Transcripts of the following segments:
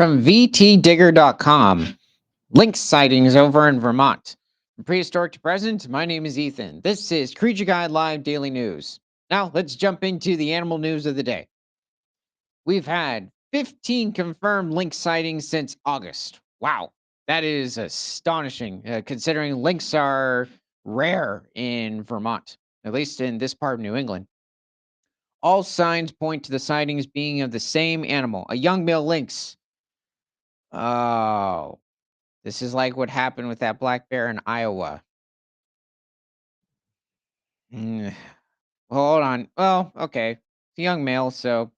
From VTdigger.com, lynx sightings over in Vermont. From prehistoric to present, my name is Ethan. This is Creature Guide Live Daily News. Now, let's jump into the animal news of the day. We've had 15 confirmed lynx sightings since August. Wow, that is astonishing, considering lynx are rare in Vermont, at least in this part of New England. All signs point to the sightings being of the same animal, a young male lynx. Oh, this is like what happened with that black bear in Iowa. Mm, hold on. Well, okay. It's a young male, so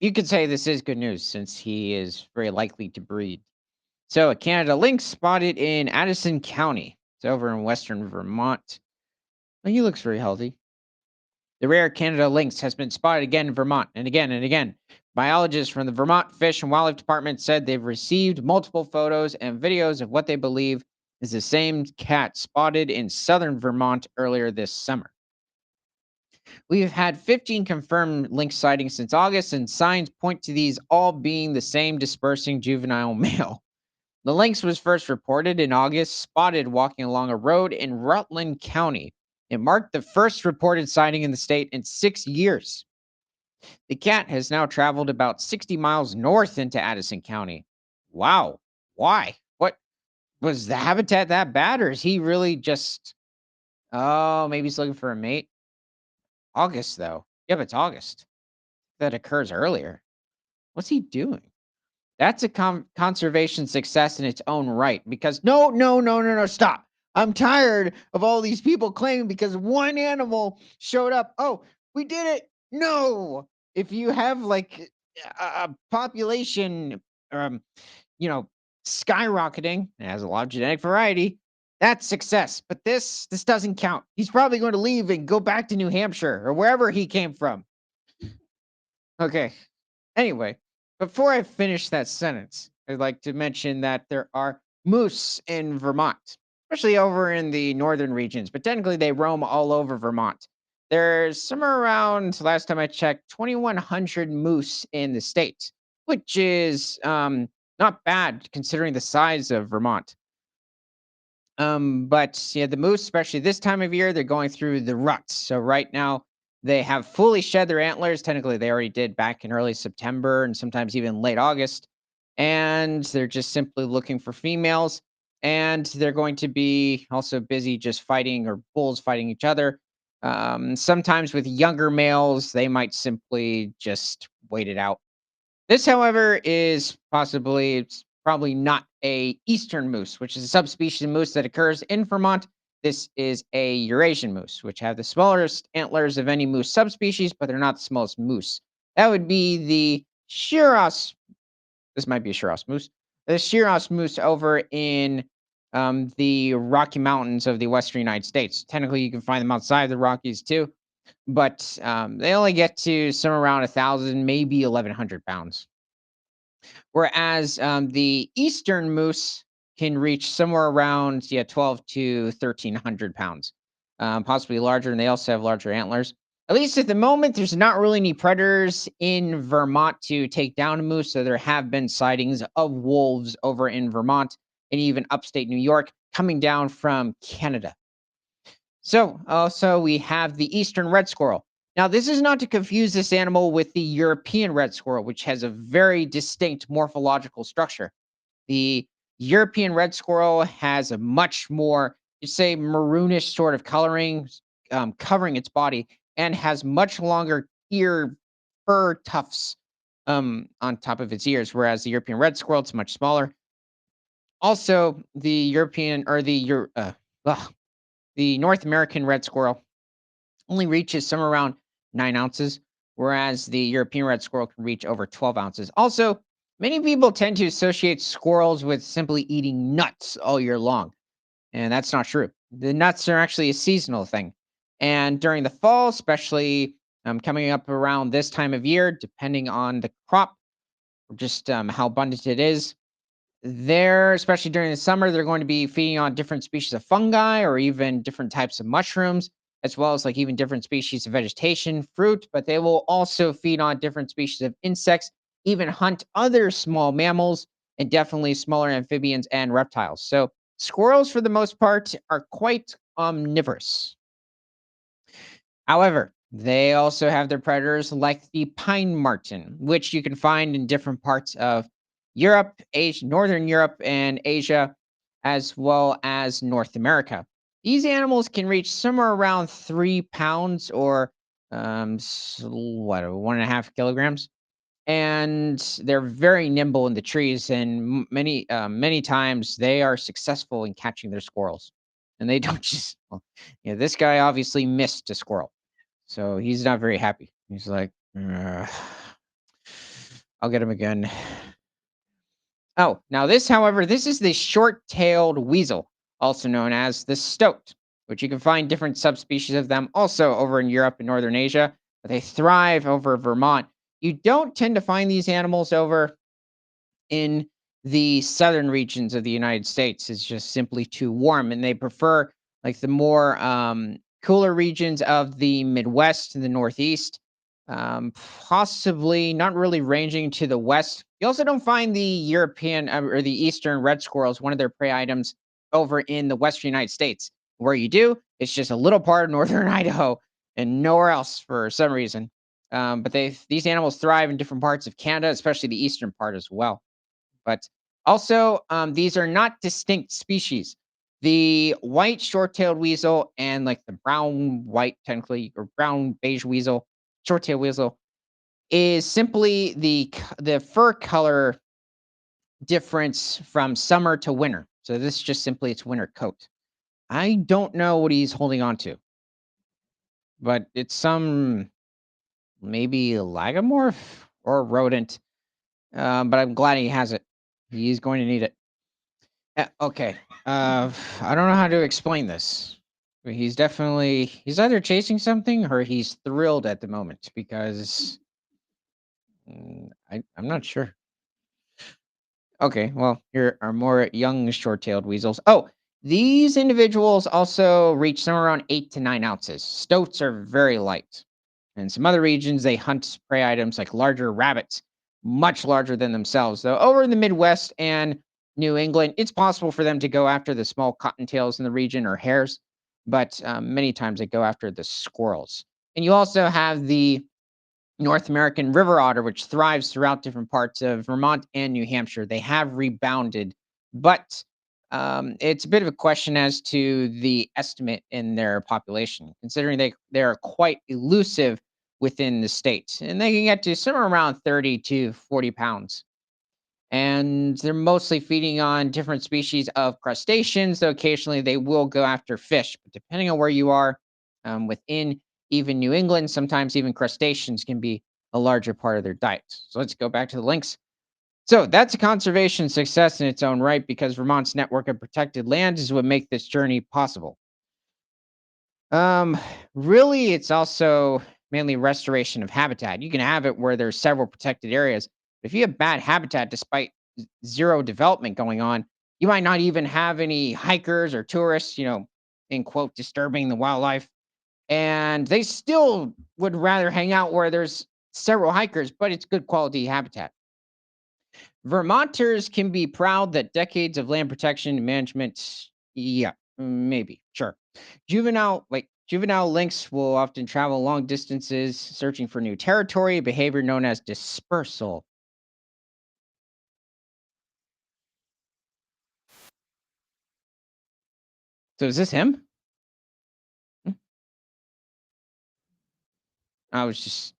you could say this is good news since he is very likely to breed. So, a Canada lynx spotted in Addison County. It's over in western Vermont. Well, he looks very healthy. The rare Canada lynx has been spotted again in Vermont and again and again. Biologists from the Vermont Fish and Wildlife Department said they've received multiple photos and videos of what they believe is the same cat spotted in southern Vermont earlier this summer. We've had 15 confirmed lynx sightings since August, and signs point to these all being the same dispersing juvenile male. The lynx was first reported in August, spotted walking along a road in Rutland County. It marked the first reported sighting in the state in 6 years. The cat has now traveled about 60 miles north into Addison County. Wow. Why? What was the habitat that bad, or is he really just, oh, maybe he's looking for a mate? August, though. Yeah, but it's August. That occurs earlier. What's he doing? That's a conservation success in its own right because no, no, no, no, no, stop. I'm tired of all these people claiming because one animal showed up. Oh, we did it. No. If you have like a population, um, you know, skyrocketing, it has a lot of genetic variety, that's success. But this doesn't count. He's probably going to leave and go back to New Hampshire or wherever he came from. Okay. Anyway, before I finish that sentence, I'd like to mention that there are moose in Vermont, especially over in the northern regions, but technically they roam all over Vermont. There's somewhere around, last time I checked, 2,100 moose in the state, which is not bad considering the size of Vermont. But yeah, the moose, especially this time of year, they're going through the ruts. So right now, they have fully shed their antlers. Technically, they already did back in early September and sometimes even late August. And they're just simply looking for females. And they're going to be also busy just fighting or bulls fighting each other. Sometimes with younger males, they might simply just wait it out. This, however, is possibly it's probably not a eastern moose, which is a subspecies of moose that occurs in Vermont. This is a Eurasian moose, which have the smallest antlers of any moose subspecies, but they're not the smallest moose. That would be the Shiraz. This might be a Shiraz moose. The Shiraz moose over in the Rocky Mountains of the Western United States. Technically, you can find them outside the Rockies too, but they only get to somewhere around 1,000, maybe 1,100 pounds. Whereas the eastern moose can reach somewhere around 12 to 1,300 pounds, possibly larger, and they also have larger antlers. At least at the moment, there's not really any predators in Vermont to take down a moose, so there have been sightings of wolves over in Vermont and even upstate New York coming down from Canada. So, also we have the eastern red squirrel. Now, this is not to confuse this animal with the European red squirrel, which has a very distinct morphological structure. The European red squirrel has a much more, you say, maroonish sort of coloring, covering its body, and has much longer ear fur tufts on top of its ears, whereas the European red squirrel, it's much smaller. Also, the European or the North American red squirrel only reaches somewhere around 9 ounces, whereas the European red squirrel can reach over 12 ounces. Also, many people tend to associate squirrels with simply eating nuts all year long, and that's not true. The nuts are actually a seasonal thing. And during the fall, especially coming up around this time of year, depending on the crop, or just how abundant it is, there, especially during the summer, they're going to be feeding on different species of fungi or even different types of mushrooms, as well as like even different species of vegetation, fruit, but they will also feed on different species of insects even hunt other small mammals and definitely smaller amphibians and reptiles. So squirrels, for the most part, are quite omnivorous. However, they also have their predators like the pine marten, which you can find in different parts of Europe, Asia, Northern Europe, and Asia, as well as North America. These animals can reach somewhere around 3 pounds or what, 1.5 kilograms, and they're very nimble in the trees. And many times they are successful in catching their squirrels, and they don't just. Well, this guy obviously missed a squirrel, so he's not very happy. He's like, "Ugh, I'll get him again." Oh, now this, however, this is the short-tailed weasel, also known as the stoat, which you can find different subspecies of them also over in Europe and Northern Asia, but they thrive over Vermont. You don't tend to find these animals over in the southern regions of the United States. Is just simply too warm, and they prefer like the more cooler regions of the Midwest and the Northeast. Possibly not really ranging to the west. You also don't find the European or the Eastern red squirrels, one of their prey items, over in the Western United States. Where you do, it's just a little part of northern Idaho and nowhere else for some reason. But these animals thrive in different parts of Canada, especially the eastern part as well. But also, these are not distinct species. The white short-tailed weasel and like the brown white, technically, or brown beige weasel, short-tailed weasel, is simply the fur color difference from summer to winter. So this is just simply its winter coat. I don't know what he's holding on to, but it's some maybe lagomorph or rodent. But I'm glad he has it. He's going to need it. Okay. I don't know how to explain this. But he's either chasing something or he's thrilled at the moment because I'm not sure. Okay, well, here are more young short-tailed weasels. Oh, these individuals also reach somewhere around 8 to 9 ounces. Stoats are very light. In some other regions, they hunt prey items like larger rabbits, much larger than themselves. Though over in the Midwest and New England, it's possible for them to go after the small cottontails in the region or hares, but many times they go after the squirrels. And you also have the North American river otter, which thrives throughout different parts of Vermont and New Hampshire. They have rebounded, but it's a bit of a question as to the estimate in their population, considering they are quite elusive within the state, and they can get to somewhere around 30 to 40 pounds. And they're mostly feeding on different species of crustaceans, though occasionally they will go after fish. But depending on where you are within even New England, sometimes even crustaceans can be a larger part of their diet. So let's go back to the links. So that's a conservation success in its own right because Vermont's network of protected land is what make this journey possible. Um, Really, it's also mainly restoration of habitat. You can have it where there's several protected areas. But if you have bad habitat despite zero development going on, you might not even have any hikers or tourists, in quote, disturbing the wildlife. And they still would rather hang out where there's several hikers, but it's good quality habitat. Vermonters can be proud that decades of land protection and management, yeah, maybe, sure. Juvenile lynx will often travel long distances searching for new territory, a behavior known as dispersal. So is this him? Hmm, I was just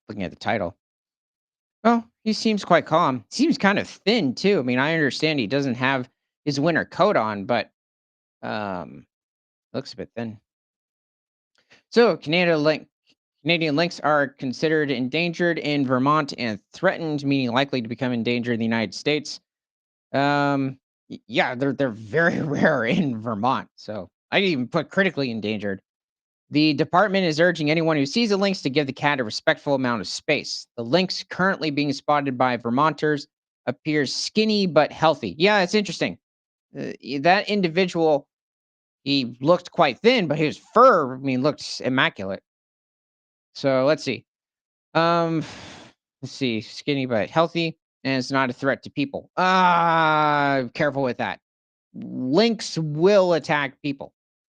looking at the title. Oh, he seems quite calm. Seems kind of thin too. I mean, I understand he doesn't have his winter coat on, but um looks a bit thin. So Canadian lynx are considered endangered in Vermont and threatened, meaning likely to become endangered in the United States. Yeah, they're very rare in Vermont. So I even put critically endangered. The department is urging anyone who sees a lynx to give the cat a respectful amount of space. The lynx currently being spotted by Vermonters appears skinny but healthy. Yeah, it's interesting. That individual, he looked quite thin, but his fur, I mean, looked immaculate. So let's see. Um, Let's see, skinny but healthy, and it's not a threat to people. Careful with that. Lynx will attack people.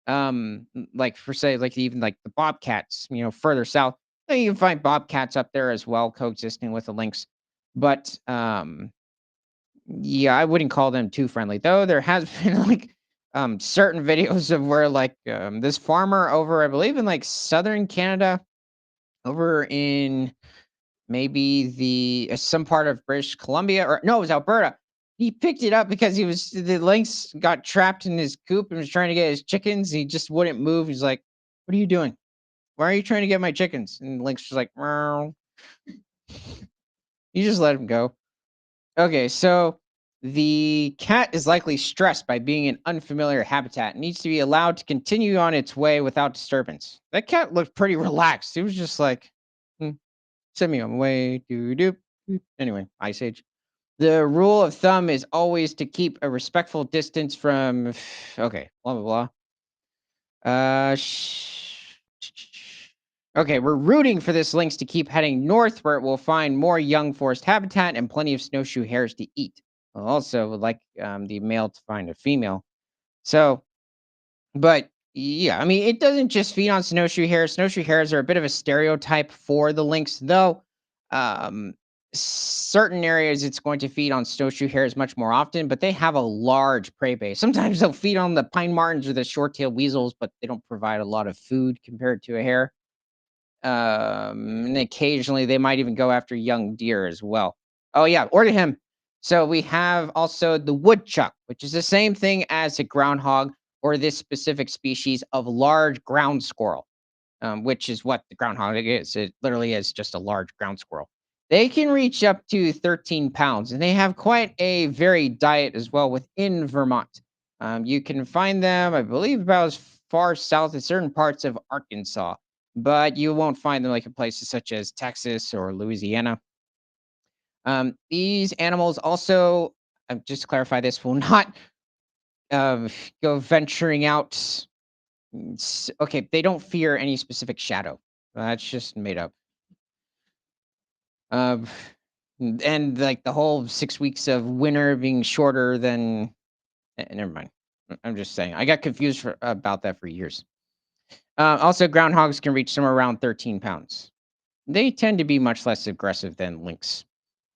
Like for say, like even like the bobcats, further south, you can find bobcats up there as well, coexisting with the lynx. But yeah, I wouldn't call them too friendly. Though there has been like certain videos of where like this farmer over, I believe in like southern Canada, over in maybe some part of British Columbia, or no, it was Alberta. He picked it up because the lynx got trapped in his coop and was trying to get his chickens. He just wouldn't move. He's like, "What are you doing? Why are you trying to get my chickens?" And the lynx was like, "Meow." You just let him go. Okay, so the cat is likely stressed by being in unfamiliar habitat and needs to be allowed to continue on its way without disturbance. That cat looked pretty relaxed. He was just like, "Hmm, send me on my way. Doo doo." Anyway, Ice Age. The rule of thumb is always to keep a respectful distance from okay, blah, blah, blah. Okay, we're rooting for this lynx to keep heading north where it will find more young forest habitat and plenty of snowshoe hares to eat. Also, would like the male to find a female. So, but yeah, I mean, it doesn't just feed on snowshoe hares. Snowshoe hares are a bit of a stereotype for the lynx, though. Um, Certain areas it's going to feed on snowshoe hares much more often, but they have a large prey base. Sometimes they'll feed on the pine martens or the short-tailed weasels, but they don't provide a lot of food compared to a hare. And occasionally they might even go after young deer as well. Oh yeah, or to him. So we have also the woodchuck, which is the same thing as a groundhog or this specific species of large ground squirrel, which is what the groundhog is. It literally is just a large ground squirrel. They can reach up to 13 pounds, and they have quite a varied diet as well within Vermont. You can find them, I believe, about as far south as certain parts of Arkansas, but you won't find them like in places such as Texas or Louisiana. These animals also, just to clarify this, will not uh, go venturing out. Okay, they don't fear any specific shadow. That's just made up. Um, and like the whole 6 weeks of winter being shorter than. Never mind. I'm just saying. I got confused about that for years. Also, groundhogs can reach somewhere around 13 pounds. They tend to be much less aggressive than lynx.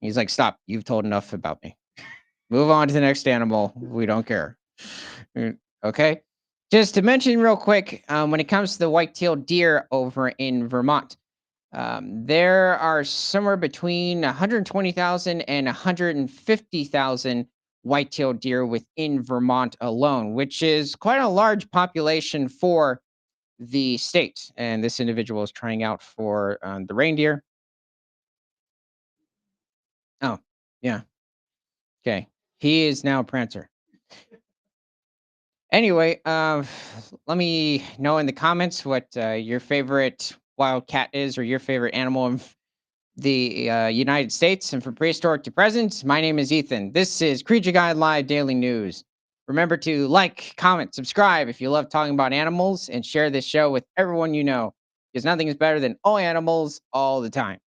He's like, "Stop! You've told enough about me. Move on to the next animal. We don't care." Okay. Just to mention real quick, when it comes to the white-tailed deer over in Vermont, there are somewhere between 120,000 and 150,000 white-tailed deer within Vermont alone, which is quite a large population for the state. And this individual is trying out for the reindeer. Oh, yeah. Okay. He is now a prancer. Anyway, let me know in the comments what your favorite wild cat is or your favorite animal in the United States. And from prehistoric to present, my name is Ethan. This is Creature Guide Live Daily News. Remember to like, comment, subscribe if you love talking about animals, and share this show with everyone you know, because nothing is better than all animals all the time.